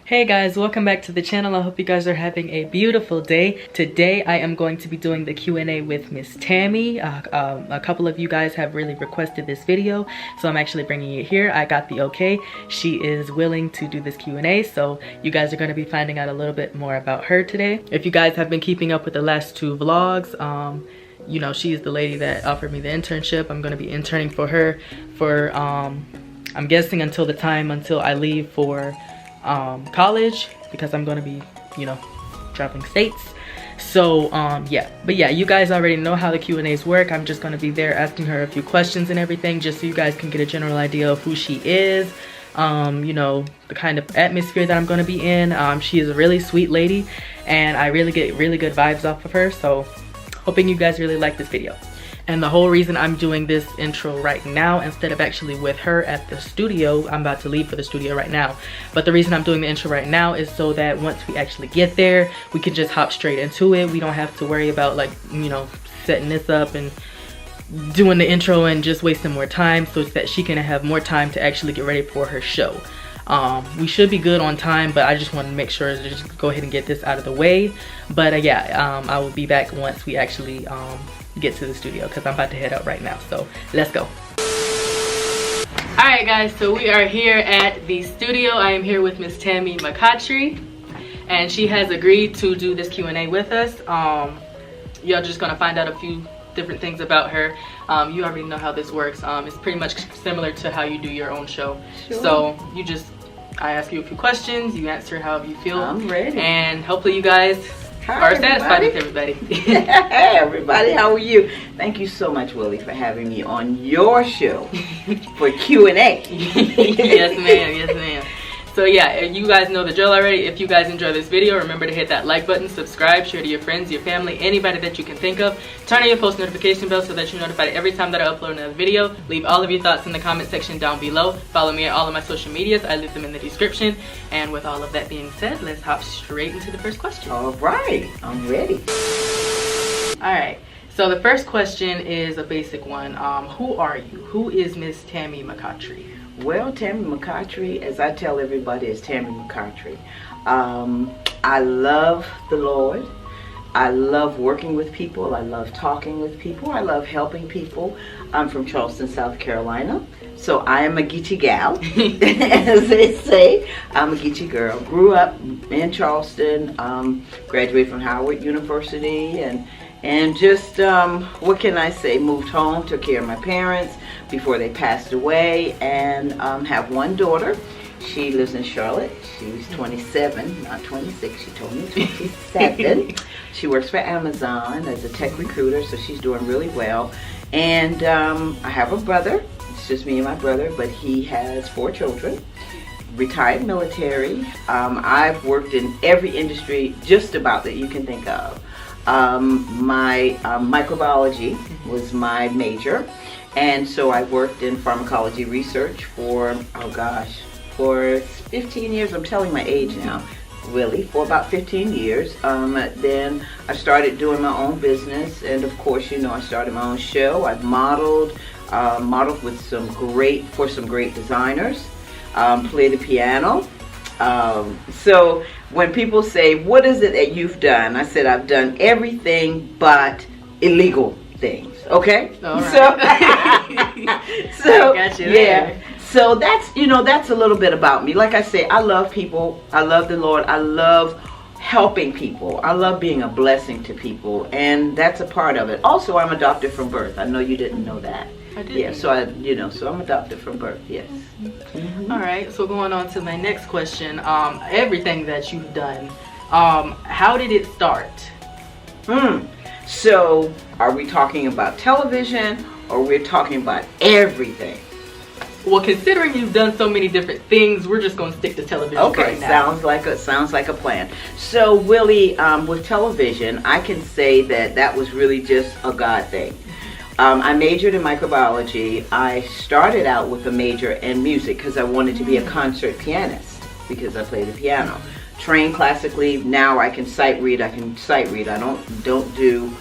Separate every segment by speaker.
Speaker 1: Hey guys, welcome back to the channel. I hope you guys are having a beautiful day. Today I am going to be doing the Q&A with Miss Tammy. A couple of you guys have really requested this video, so I'm actually bringing it here. I got the okay. She is willing to do this Q&A, so you guys are going to be finding out a little bit more about her today. If you guys have been keeping up with the last two vlogs, you know, she's the lady that offered me the internship. I'm going to be interning for her for I'm guessing until I leave for college, because I'm gonna be, you know, traveling states. So yeah, but yeah, you guys already know how the Q&As work. I'm just gonna be there asking her a few questions and everything, just so you guys can get a general idea of who she is, you know, the kind of atmosphere that I'm gonna be in. She is a really sweet lady, and I really get really good vibes off of her, so hoping you guys really like this video. And the whole reason I'm doing this intro right now instead of actually with her at the studio, I'm about to leave for the studio right now, but the reason I'm doing the intro right now is so that once we actually get there, we can just hop straight into it. We don't have to worry about, like, you know, setting this up and doing the intro and just wasting more time, so that she can have more time to actually get ready for her show. We should be good on time, but I just want to make sure to just go ahead and get this out of the way. But yeah, I will be back once we actually get to the studio, because I'm about to head out right now, so let's go. Alright guys, so we are here at the studio. I am here with Miss Tammy McCottry, and she has agreed to do this Q&A with us. Y'all just gonna find out a few different things about her. You already know how this works. It's pretty much similar to how you do your own show. Sure. So I ask you a few questions, you answer however you feel. I'm ready. And hopefully you guys are satisfied with everybody.
Speaker 2: Hey everybody, how are you? Thank you so much, Willie, for having me on your show for Q&A.
Speaker 1: Yes ma'am, yes ma'am. So yeah, you guys know the drill already. If you guys enjoy this video, remember to hit that like button, subscribe, share to your friends, your family, anybody that you can think of. Turn on your post notification bell so that you're notified every time that I upload another video. Leave all of your thoughts in the comment section down below. Follow me at all of my social medias. I leave them in the description. And with all of that being said, let's hop straight into the first question.
Speaker 2: All right, I'm ready.
Speaker 1: All right, so the first question is a basic one. Who are you? Who is Miss Tammy McCottry?
Speaker 2: Well, Tammy McCottry, as I tell everybody, is Tammy McCottry. I love the Lord. I love working with people. I love talking with people. I love helping people. I'm from Charleston, South Carolina. So I am a Geechee gal, as they say. I'm a Geechee girl. Grew up in Charleston, graduated from Howard University, and just, what can I say, moved home, took care of my parents before they passed away, and have one daughter. She lives in Charlotte. She's 27, not 26, she told me, 27. She works for Amazon as a tech recruiter, so she's doing really well. And I have a brother. It's just me and my brother, but he has 4 children. Retired military. I've worked in every industry just about that you can think of. My microbiology was my major, and so I worked in pharmacology research for, oh gosh, for 15 years. I'm telling my age now, really, for about 15 years. Then I started doing my own business, and of course, you know, I started my own show. I've modeled with some great designers, play the piano. So when people say, what is it that you've done? I said, I've done everything but illegal things. Okay? All right. So I got you there. Yeah. So that's, you know, that's a little bit about me. Like I say, I love people. I love the Lord. I love helping people. I love being a blessing to people, and that's a part of it. Also, I'm adopted from birth. I know you didn't know that. I did. Yeah, so so I'm adopted from birth, yes. Mm-hmm.
Speaker 1: All right, so going on to my next question, everything that you've done, how did it start?
Speaker 2: So are we talking about television, or we're talking about everything?
Speaker 1: Well, considering you've done so many different things, we're just going to stick to television right now.
Speaker 2: Sounds like a plan. So Willie, with television, I can say that was really just a God thing. I majored in microbiology. I started out with a major in music because I wanted to be a concert pianist because I play the piano. Trained classically. Now I can sight read. I don't do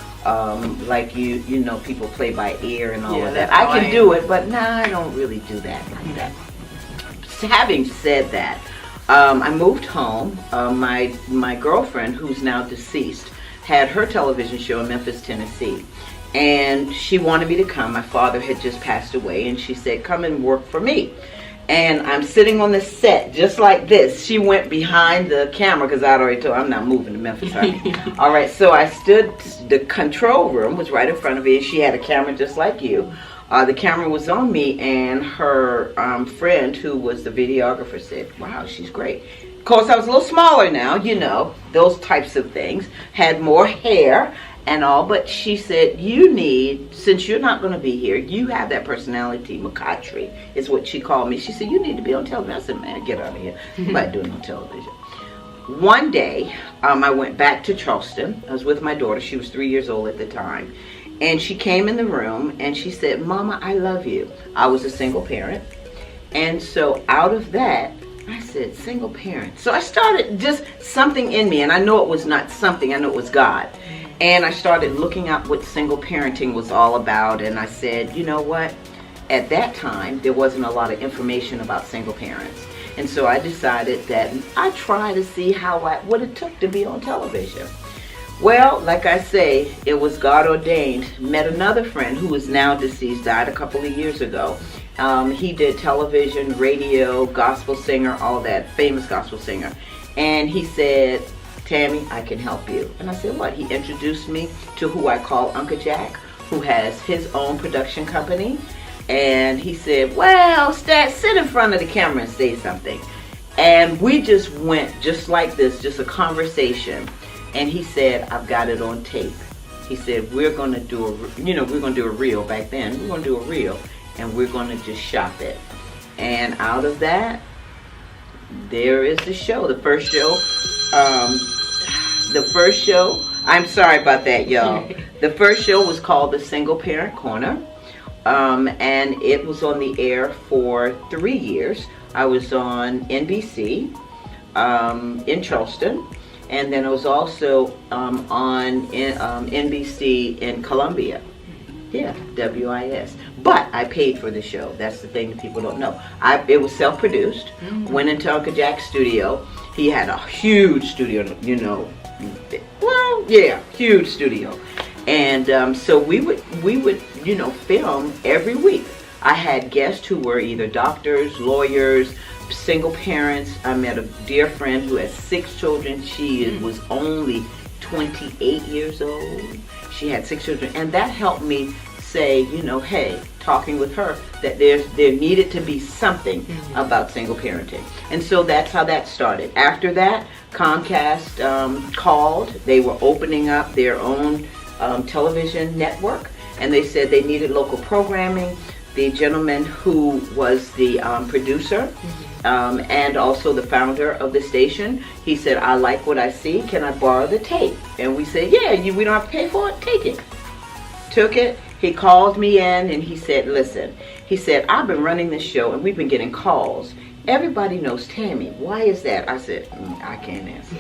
Speaker 2: like you know, people play by ear and all of that. I can do it, but nah, I don't really do that like that. Having said that, I moved home. My girlfriend, who's now deceased, had her television show in Memphis, Tennessee. And she wanted me to come. My father had just passed away, and she said, come and work for me. And I'm sitting on the set just like this. She went behind the camera because I'd already told her I'm not moving to Memphis, honey. All right, so I stood, the control room was right in front of me, and she had a camera just like you. The camera was on me, and her friend, who was the videographer, said, wow, she's great. Of course, I was a little smaller now, you know, those types of things. Had more hair and all, but she said, you need, since you're not going to be here, you have that personality, McCottry is what she called me. She said, you need to be on television. I said, man, get out of here. I'm not doing on television. One day, I went back to Charleston. I was with my daughter. She was 3 years old at the time. And she came in the room and she said, Mama, I love you. I was a single parent. And so out of that, I said, single parent. So I started just something in me, and I know it was not something, I know it was God. And I started looking up what single parenting was all about, and I said, you know what? At that time, there wasn't a lot of information about single parents. And so I decided that I'd try to see what it took to be on television. Well, like I say, it was God ordained. Met another friend who is now deceased, died a couple of years ago. He did television, radio, gospel singer, all that, famous gospel singer. And he said, Tammy, I can help you. And I said, what? He introduced me to who I call Uncle Jack, who has his own production company. And he said, well, Stat, sit in front of the camera and say something. And we just went just like this, just a conversation. And he said, I've got it on tape. He said, we're going to do a reel back then. We're going to do a reel, and we're going to just shop it. And out of that, there is the show. The first show, I'm sorry about that, y'all. The first show was called The Single Parent Corner. And it was on the air for 3 years. I was on NBC in Charleston. And then I was also on NBC in Columbia. Yeah, WIS. But I paid for the show. That's the thing that people don't know. It was self-produced. Mm-hmm. Went into Uncle Jack's studio. He had a huge studio, you know. Well, yeah, huge studio. And so we would, you know, film every week. I had guests who were either doctors, lawyers, single parents. I met a dear friend who has 6 children. She was only 28 years old. She had 6 children, and that helped me say, you know, hey, talking with her, that there needed to be something about single parenting. And so that's how that started. After that, Comcast called. They were opening up their own television network, and they said they needed local programming. The gentleman who was the producer and also the founder of the station, he said, I like what I see. Can I borrow the tape? And we said, yeah, we don't have to pay for it. Take it. Took it. He called me in and he said, listen, he said, I've been running this show and we've been getting calls. Everybody knows Tammy. Why is that? I said, I can't answer.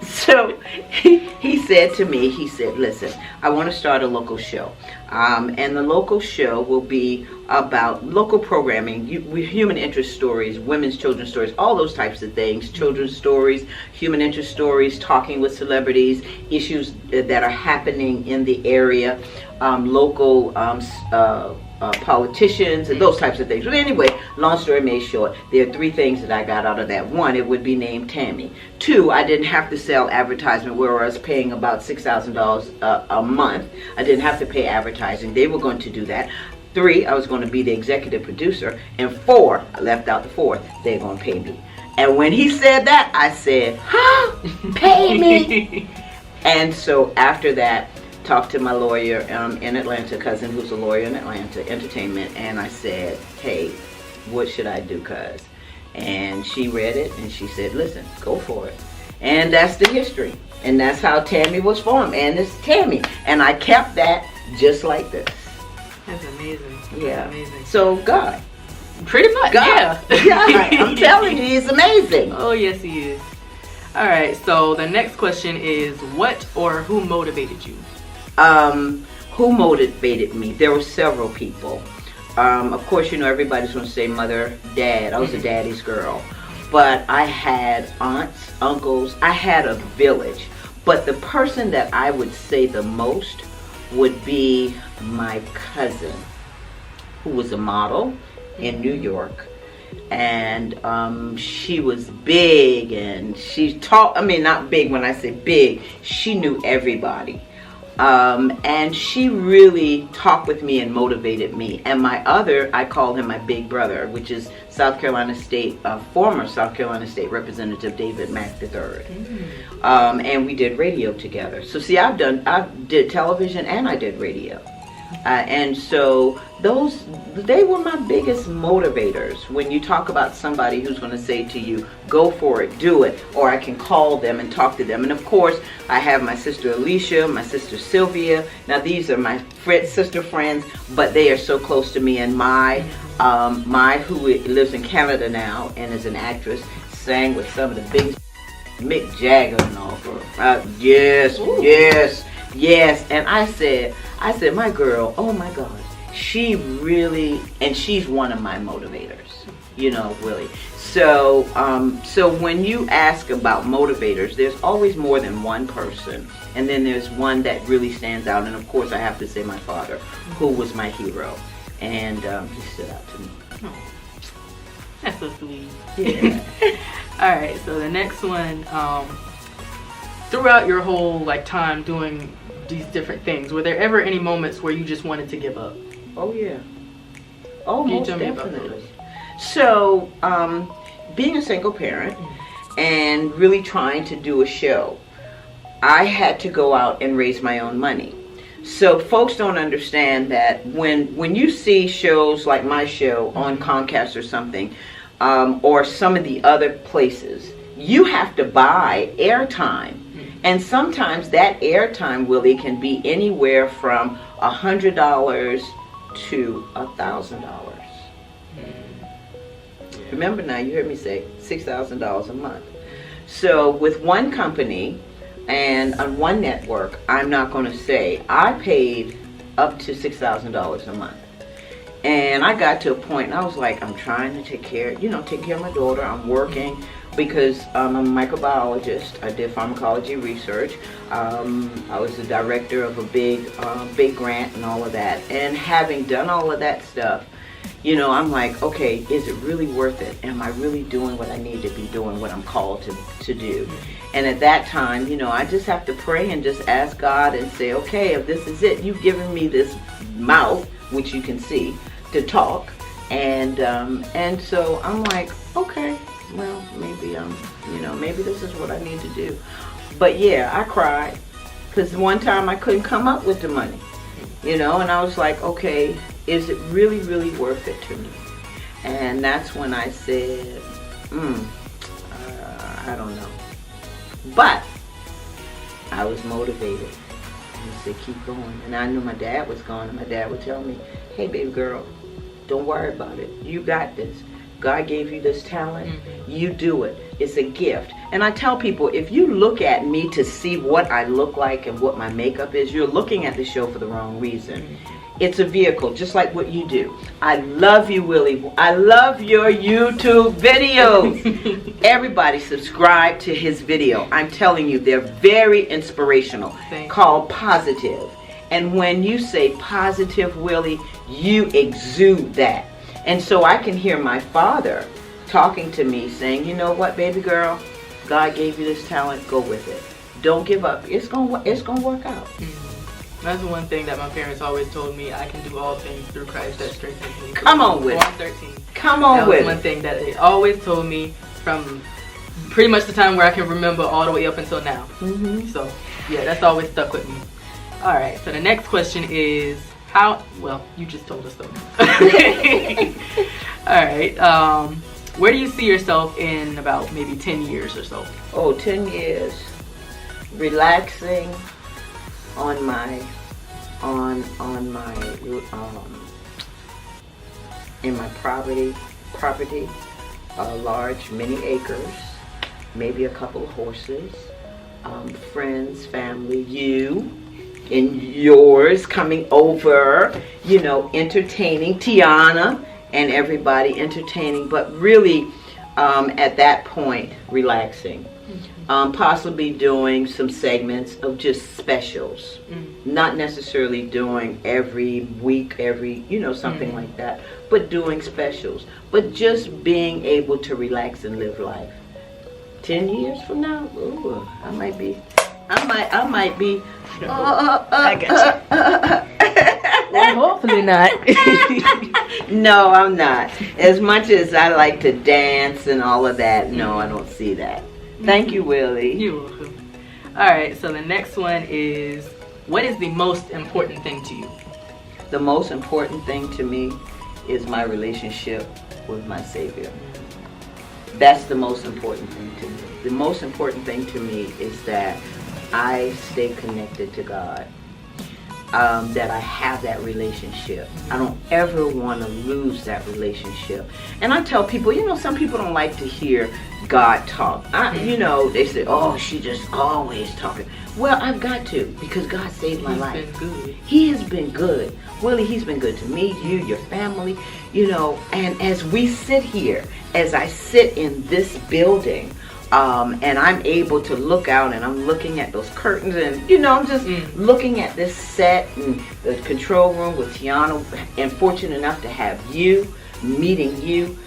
Speaker 2: So he said to me, he said, listen, I want to start a local show. And the local show will be about local programming, human interest stories, women's children's stories, all those types of things, children's stories, human interest stories, talking with celebrities, issues that are happening in the area, local politicians, and those types of things. But anyway, long story made short, there are 3 things that I got out of that. 1, it would be named Tammy. 2, I didn't have to sell advertisement, where I was paying about $6,000 a month. I didn't have to pay advertising. They were going to do that. 3, I was going to be the executive producer. And 4, I left out the 4th, they're going to pay me. And when he said that, I said, huh? Pay me? And so after that, talked to my lawyer in Atlanta, cousin who's a lawyer in Atlanta, entertainment, and I said, hey, what should I do, cuz? And she read it and she said, listen, go for it. And that's the history. And that's how Tammy was formed. And it's Tammy. And I kept that just like this.
Speaker 1: That's amazing.
Speaker 2: Yeah.
Speaker 1: That's amazing.
Speaker 2: So God.
Speaker 1: Pretty much,
Speaker 2: God. Yeah. I'm telling you, he's amazing.
Speaker 1: Oh, yes, he is. All right, so the next question is, what or who motivated you?
Speaker 2: Who motivated me? There were several people. Of course, you know, everybody's going to say mother, dad. I was a daddy's girl. but I had aunts, uncles, I had a village. But the person that I would say the most would be my cousin, who was a model in New York. And she was big, and she taught, I mean, not big when I say big, she knew everybody. And she really talked with me and motivated me. And my other, I call him my big brother, which is South Carolina State, former South Carolina State Representative David Mack III. And we did radio together. So see, I did television and I did radio. And so they were my biggest motivators. When you talk about somebody who's going to say to you, go for it, do it, or I can call them and talk to them. And of course, I have my sister Alicia, my sister Sylvia. Now these are my sister friends, but they are so close to me. And my who lives in Canada now and is an actress, sang with some of the biggest, Mick Jagger and all. Yes, yes, yes. And I said, my girl, oh my God, she really, and she's one of my motivators, you know, really. So, so when you ask about motivators, there's always more than one person, and then there's one that really stands out. And of course, I have to say my father, who was my hero, and he stood out to me.
Speaker 1: Oh, that's so sweet.
Speaker 2: Yeah.
Speaker 1: All right, so the next one, throughout your whole time doing these different things, were there ever any moments where you just wanted to give up?
Speaker 2: Oh yeah. Oh,
Speaker 1: Can you
Speaker 2: most
Speaker 1: tell me about
Speaker 2: definitely. So, being a single parent and really trying to do a show, I had to go out and raise my own money. So folks don't understand that when you see shows like my show on Comcast or something, or some of the other places, you have to buy airtime. And sometimes that airtime, Willie, can be anywhere from $100 to $1,000. Remember now, you heard me say $6,000 a month. So with one company and on one network, I'm not going to say, I paid up to $6,000 a month. And I got to a point and I was like, I'm trying to take care of my daughter. I'm working because I'm a microbiologist. I did pharmacology research. I was the director of a big grant and all of that. And having done all of that stuff, you know, I'm like, okay, is it really worth it? Am I really doing what I need to be doing, what I'm called to do? And at that time, you know, I just have to pray and just ask God and say, okay, if this is it, you've given me this mouth, which you can see, to talk. And so I'm like, okay, well, maybe maybe this is what I need to do. But yeah, I cried because one time I couldn't come up with the money, you know, and I was like, okay, is it really, really worth it to me? And that's when I said, I don't know. But I was motivated. I said, keep going. And I knew my dad was going, and my dad would tell me, hey, baby girl, don't worry about it. You got this. God gave you this talent. You do it. It's a gift. And I tell people, if you look at me to see what I look like and what my makeup is, you're looking at the show for the wrong reason. It's a vehicle, just like what you do. I love you, Willie. I love your YouTube videos. Everybody subscribe to his video. I'm telling you, they're very inspirational. Called Positive. And when you say positive, Willie, you exude that. And so I can hear my father talking to me saying, you know what, baby girl, God gave you this talent, go with it. Don't give up. It's gonna work out.
Speaker 1: That's the one thing that my parents always told me, I can do all things through Christ that strengthens me.
Speaker 2: Come on with it.
Speaker 1: 13.
Speaker 2: Come on with it.
Speaker 1: That was one thing that they always told me from pretty much the time where I can remember all the way up until now. So yeah, that's always stuck with me. All right, so the next question is, well, you just told us so. All right, where do you see yourself in about maybe 10 years or so?
Speaker 2: Oh, 10 years. Relaxing on my in my property, large, many acres, maybe a couple of horses, friends, family, you and yours coming over, you know, entertaining Tiana and everybody entertaining, but really at that point, relaxing. Possibly doing some segments of just specials. Not necessarily doing every week, something like that, but doing specials. But just being able to relax and live life. 10 years from now, ooh, I might be.
Speaker 1: I got you. Well, hopefully not.
Speaker 2: No, I'm not. As much as I like to dance and all of that, no, I don't see that. Thank you, Willie.
Speaker 1: You're welcome. Alright, so the next one is, what is the most important thing to you?
Speaker 2: The most important thing to me is my relationship with my Savior. That's the most important thing to me. The most important thing to me is that I stay connected to God. That I have that relationship. I don't ever want to lose that relationship. And I tell people, some people don't like to hear God talk. They say, oh, she just always talking. Well, I've got to, because God saved my life.
Speaker 1: He's been good.
Speaker 2: He has been good. Willie, he's been good to me, you, your family, and as we sit here, as I sit in this building, and I'm able to look out and I'm looking at those curtains and, I'm just looking at this set and the control room with Tiana, and fortunate enough to have you, meeting you.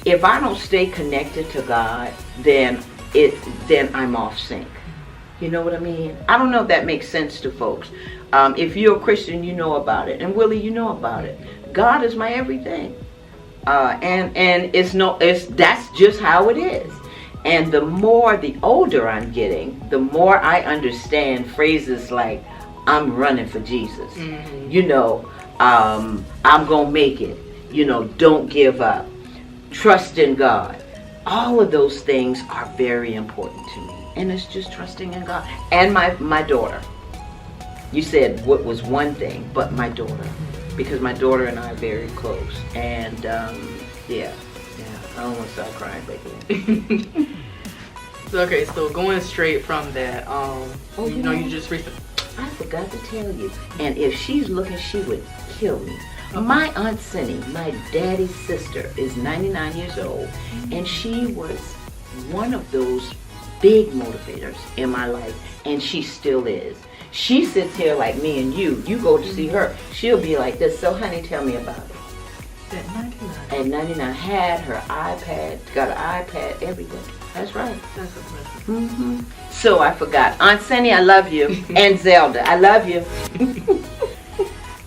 Speaker 2: If I don't stay connected to God, then I'm off sync. You know what I mean? I don't know if that makes sense to folks. If you're a Christian, you know about it. And Willie, you know about it. God is my everything. And that's just how it is. And the older I'm getting, the more I understand phrases like, I'm running for Jesus. I'm going to make it. Don't give up. Trust in God. All of those things are very important to me. And it's just trusting in God. And my daughter. You said what was one thing, but my daughter. Because my daughter and I are very close. And, yeah. I don't want to start crying back.
Speaker 1: Okay, so going straight from that, you just recently...
Speaker 2: I forgot to tell you. And if she's looking, she would kill me. My Aunt Cindy, my daddy's sister, is 99 years old. And she was one of those big motivators in my life. And she still is. She sits here like me and you. You go to see her. She'll be like this. So, honey, tell me about it.
Speaker 1: At 99.
Speaker 2: At 99, had her iPad, got an iPad, everything. That's right.
Speaker 1: That's impressive.
Speaker 2: So I forgot. Aunt Sunny, I love you. And Zelda, I love you.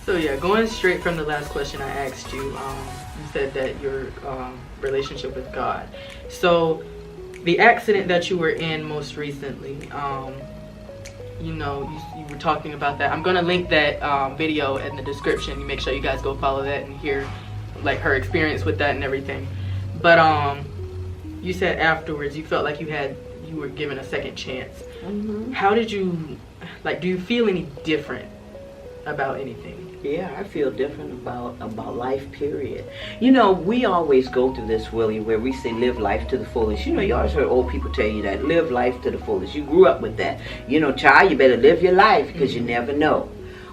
Speaker 1: So yeah, going straight from the last question I asked you, you said that your relationship with God. So the accident that you were in most recently, you were talking about that. I'm gonna link that video in the description. You make sure you guys go follow that and hear like her experience with that and everything. But you said afterwards you felt like you were given a second chance. How did you, do you feel any different about anything?
Speaker 2: Yeah, I feel different about life, period. We always go through this, Willie, where we say live life to the fullest. You always heard old people tell you that, live life to the fullest. You grew up with that. Child, you better live your life because you never know.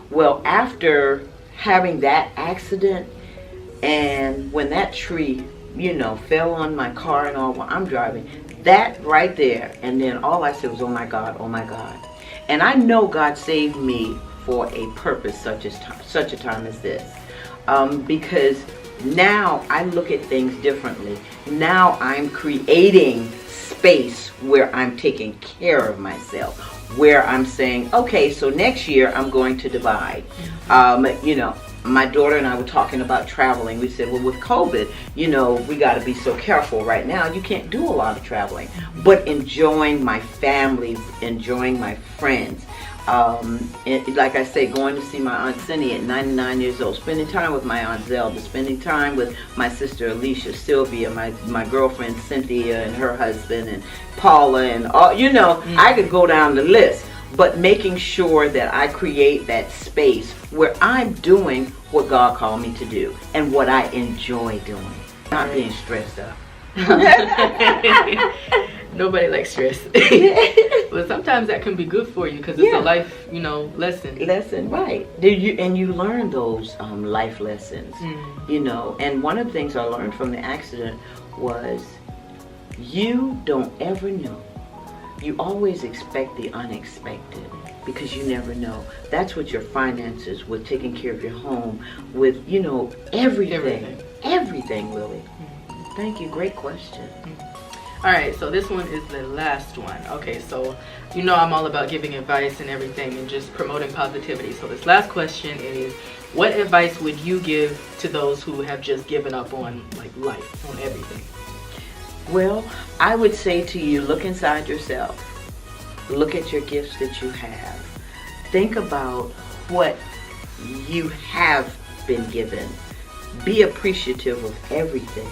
Speaker 2: Well, after having that accident, and when that tree, fell on my car and all while I'm driving, that right there, and then all I said was, oh my God, oh my God. And I know God saved me for a purpose such a time as this. Because now I look at things differently. Now I'm creating space where I'm taking care of myself, where I'm saying, okay, so next year I'm going to divide. My daughter and I were talking about traveling. We said, well, with COVID, we got to be so careful right now. You can't do a lot of traveling, but enjoying my family, enjoying my friends. Like I say, going to see my Aunt Cindy at 99 years old, spending time with my Aunt Zelda, spending time with my sister Alicia, Sylvia, my girlfriend Cynthia and her husband, and Paula, and all, I could go down the list. But making sure that I create that space where I'm doing what God called me to do and what I enjoy doing. Not being stressed up.
Speaker 1: Nobody likes stress. But sometimes that can be good for you because it's a life, lesson.
Speaker 2: Right. You learn those life lessons, and one of the things I learned from the accident was You don't ever know. You always expect the unexpected because you never know. That's what your finances, with taking care of your home, with, you know, everything. Everything, Willie. Thank you. Great question.
Speaker 1: All right, so this one is the last one. Okay, so you know I'm all about giving advice and everything and just promoting positivity. So this last question is, what advice would you give to those who have just given up on like life, on everything?
Speaker 2: Well, I would say to you, look inside yourself. Look at your gifts that you have. Think about what you have been given. Be appreciative of everything,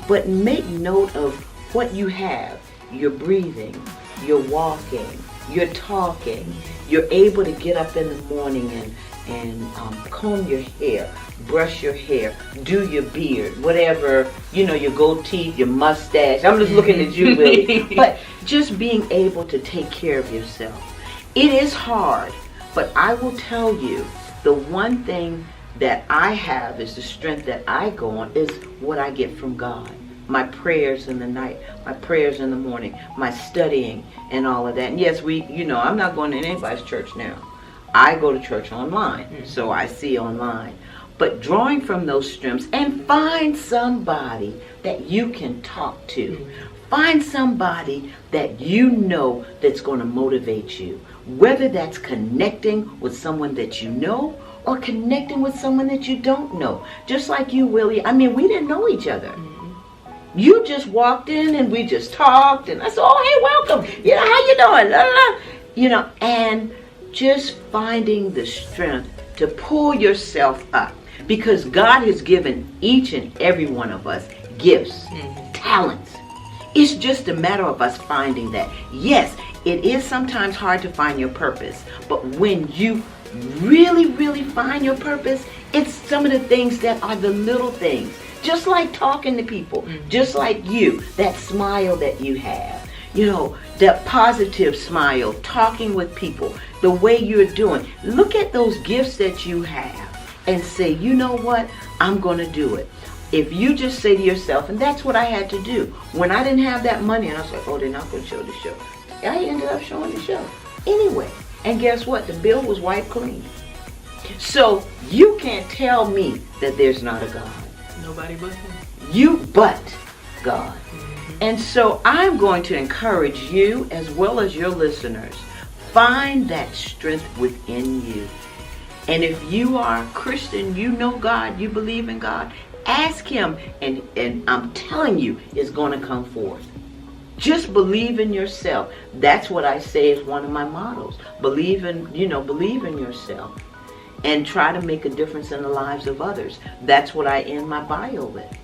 Speaker 2: but make note of what you have. You're breathing, you're walking, you're talking, you're able to get up in the morning and comb your hair, brush your hair, do your beard, whatever, you know, your gold teeth, your mustache. I'm just looking at you, Willie. But just being able to take care of yourself. It is hard, but I will tell you, the one thing that I have is the strength that I go on is what I get from God. My prayers in the night, my prayers in the morning, my studying and all of that. And yes, I'm not going to anybody's church now. I go to church online, so I see online. But drawing from those strengths, and find somebody that you can talk to. Find somebody that you know that's going to motivate you. Whether that's connecting with someone that you know or connecting with someone that you don't know. Just like you, Willie. I mean, we didn't know each other. You just walked in and we just talked, and I said, oh, hey, welcome. You know, how you doing? La, la, la. You know, and just finding the strength to pull yourself up, because God has given each and every one of us gifts, talents. It's just a matter of us finding that. Yes, it is sometimes hard to find your purpose, but when you really, really find your purpose, it's some of the things that are the little things. Just like talking to people, just like you, that smile that you have, you know, that positive smile, talking with people, the way you're doing. Look at those gifts that you have and say, you know what, I'm going to do it. If you just say to yourself, and that's what I had to do. When I didn't have that money, and I was like, oh, they're not going to show the show. I ended up showing the show anyway. And guess what? The bill was wiped clean. So you can't tell me that there's not a God.
Speaker 1: Nobody but him.
Speaker 2: You but God. And so I'm going to encourage you as well as your listeners, find that strength within you. And if you are a Christian, you know God, you believe in God, ask him, and I'm telling you, it's going to come forth. Just believe in yourself. That's what I say is one of my mottos. Believe in yourself. And try to make a difference in the lives of others. That's what I end my bio with.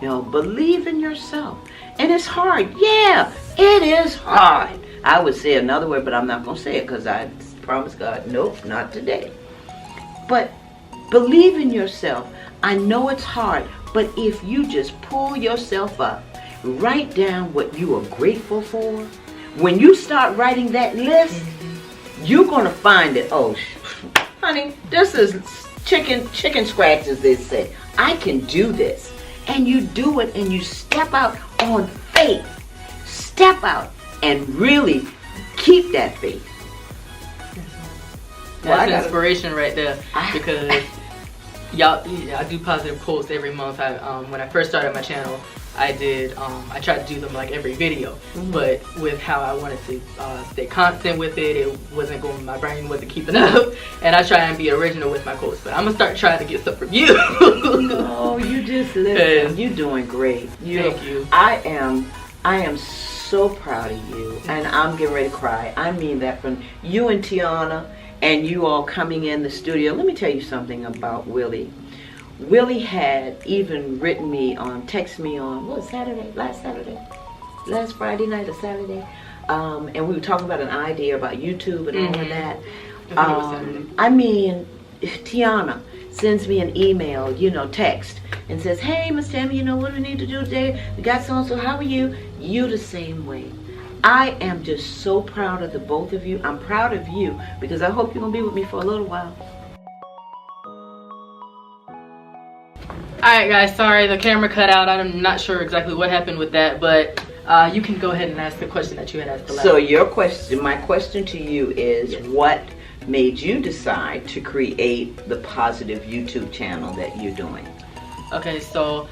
Speaker 2: You know, believe in yourself. And it's hard. Yeah, it is hard. I would say another word, but I'm not going to say it because I promised God, nope, not today. But believe in yourself. I know it's hard, but if you just pull yourself up, write down what you are grateful for. When you start writing that list, you're going to find it. Oh, honey, this is chicken scratch, as they say. I can do this. And you do it, and you step out on faith. Step out and really keep that faith.
Speaker 1: That's inspiration right there, because I do positive quotes every month. When I first started my channel, I tried to do them like every video, but with how I wanted to stay constant with it, it wasn't going, my brain wasn't keeping up, and I try and be original with my quotes, but I'm gonna start trying to get stuff from you.
Speaker 2: Oh, you just listen. You're doing great.
Speaker 1: Thank you.
Speaker 2: I am so proud of you, and I'm getting ready to cry. I mean that, from you and Tiana and you all coming in the studio. Let me tell you something about Willie. Willie had even written me text me on, last Friday night or Saturday, and we were talking about an idea about YouTube and all of that. I mean, Tiana sends me an email, text, and says, hey, Miss Tammy, what do we need to do today? We got so-and-so, how are you? You the same way. I am just so proud of the both of you. I'm proud of you because I hope you're going to be with me for a little while.
Speaker 1: Alright guys, sorry the camera cut out. I'm not sure exactly what happened with that, but You can go ahead and ask the question that you had asked the last.
Speaker 2: So my question to you is, what made you decide to create the positive YouTube channel that you're doing?
Speaker 1: Okay, so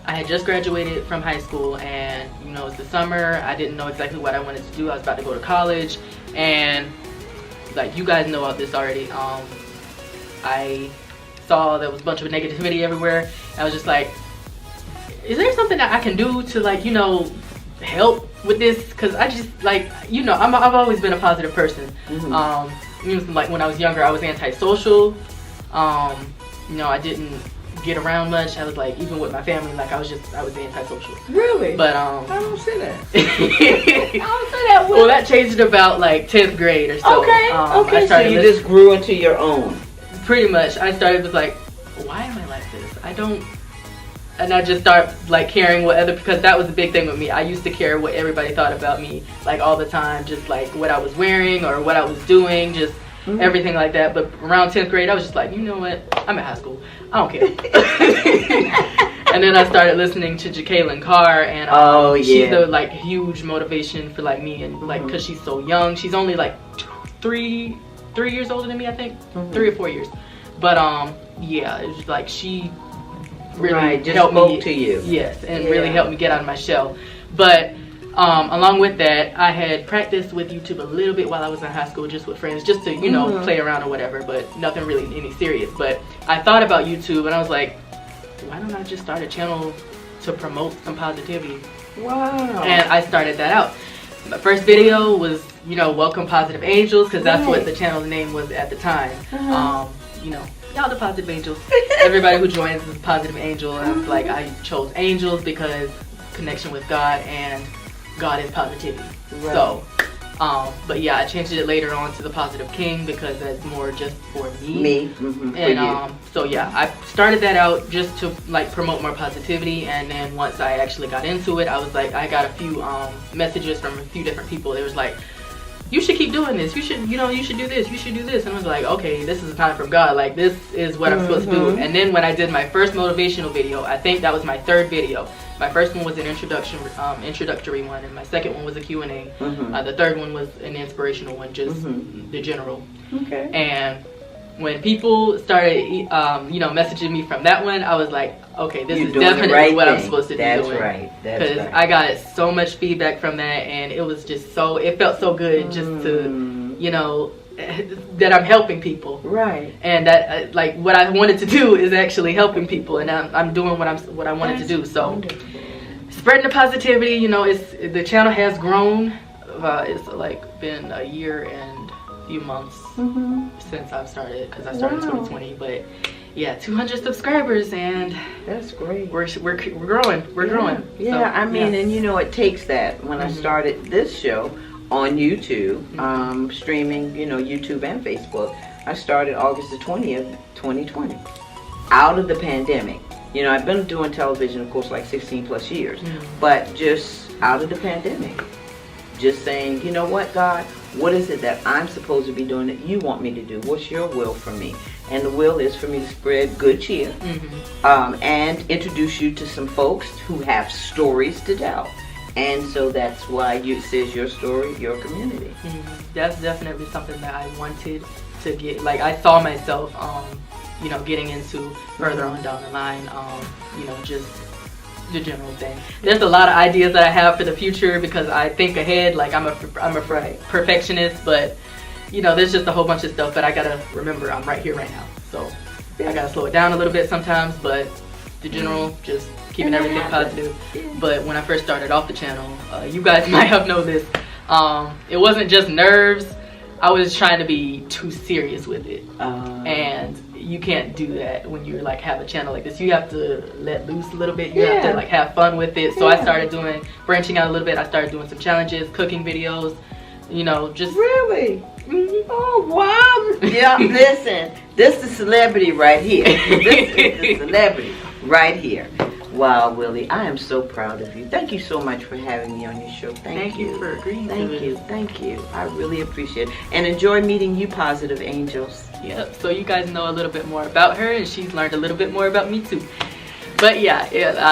Speaker 1: I had just graduated from high school, and you know, it's the summer. I didn't know exactly what I wanted to do. I was about to go to college, and like you guys know about this already. I saw there was a bunch of negativity everywhere. I was just like, is there something that I can do to, like, you know, help with this? Because I just, like, you know, I've always been a positive person. Even like when I was younger, I was antisocial. You know, I didn't get around much. I was like, even with my family, like I was antisocial.
Speaker 2: Really?
Speaker 1: But
Speaker 2: I don't say that.
Speaker 1: I don't say that. Well, that changed about like 10th grade or so.
Speaker 2: Okay. Okay. So you just grew into your own. Pretty
Speaker 1: much. I started with like, why am I like this? And I just start like caring what because that was the big thing with me. I used to care what everybody thought about me, like all the time, just like what I was wearing or what I was doing, just everything like that. But around 10th grade, I was just like, you know what? I'm in high school. I don't care. And then I started listening to Jacqueline Carr, and she's a like huge motivation for like me, and like because she's so young. She's only like 3 years older than me, I think. 3 or 4 years. But yeah, it was like she really helped me
Speaker 2: to you.
Speaker 1: Yes, and really helped me get out of my shell. But along with that, I had practiced with YouTube a little bit while I was in high school, just with friends, just to, you know, play around or whatever, but nothing really any serious. But I thought about YouTube, and I was like, why don't I just start a channel to promote some positivity?
Speaker 2: Wow.
Speaker 1: And I started that out. My first video was, you know, Welcome Positive Angels, because that's what the channel's name was at the time. You know, y'all the positive angels. Everybody who joins is a positive angel, and it's like I chose angels because connection with God, and God is positivity. Right. So, but yeah, I changed it later on to the Positive King because that's more just for me. And so yeah, I started that out just to like promote more positivity, and then once I actually got into it, I was like, I got a few messages from a few different people. They was like, you should keep doing this. You should, you know, you should do this. You should do this. And I was like, okay, this is a time from God. Like, this is what I'm supposed to do. And then when I did my first motivational video, I think that was my 3rd video. My first one was an introductory one, and my second one was a Q&A. The 3rd one was an inspirational one, just the general. Okay. And when people started, you know, messaging me from that one, I was like, okay, this is definitely what I'm supposed to be doing. That's right. Because I got so much feedback from that, and it was just so, it felt so good just to, you know, that I'm helping people. Right. And that, like, what I wanted to do is actually helping people, and I'm doing what I wanted to do. So, spreading the positivity, you know, the channel has grown. It's like been a year and a few months since I've started, because I started in 2020. But yeah, 200 subscribers, and
Speaker 2: that's great.
Speaker 1: We're growing. We're growing.
Speaker 2: Yeah, so, I mean, and you know, it takes that. When I started this show on YouTube, streaming, you know, YouTube and Facebook, I started August the 20th, 2020, out of the pandemic. You know, I've been doing television, of course, like 16 plus years, but just out of the pandemic. Just saying, you know what, God, what is it that I'm supposed to be doing that you want me to do? What's your will for me? And the will is for me to spread good cheer and introduce you to some folks who have stories to tell. And so that's why it says your story, your community.
Speaker 1: That's definitely something that I wanted to get. Like, I saw myself, you know, getting into further on down the line, you know, just the general thing. There's a lot of ideas that I have for the future because I think ahead. Like, I'm a perfectionist, but you know, there's just a whole bunch of stuff. But I gotta remember I'm right here, right now. So I gotta slow it down a little bit sometimes. But the general, just keeping everything positive. But when I first started off the channel, you guys might have known this. It wasn't just nerves. I was trying to be too serious with it, and you can't do that when you like have a channel like this. You have to let loose a little bit. You have to like have fun with it. So I started branching out a little bit. I started doing some challenges, cooking videos, you know, just
Speaker 2: really. Oh wow! Yeah, listen, this is celebrity right here. This is the celebrity right here. Wow, Willie, I am so proud of you. Thank you so much for having me on your show.
Speaker 1: Thank you for agreeing.
Speaker 2: Thank you. I really appreciate it. And enjoy meeting you, Positive Angels.
Speaker 1: Yep, so you guys know a little bit more about her, and she's learned a little bit more about me too. But yeah,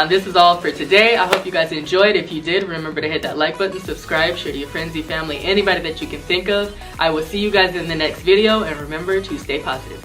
Speaker 1: this is all for today. I hope you guys enjoyed. If you did, remember to hit that like button, subscribe, share to your friends, your family, anybody that you can think of. I will see you guys in the next video, and remember to stay positive.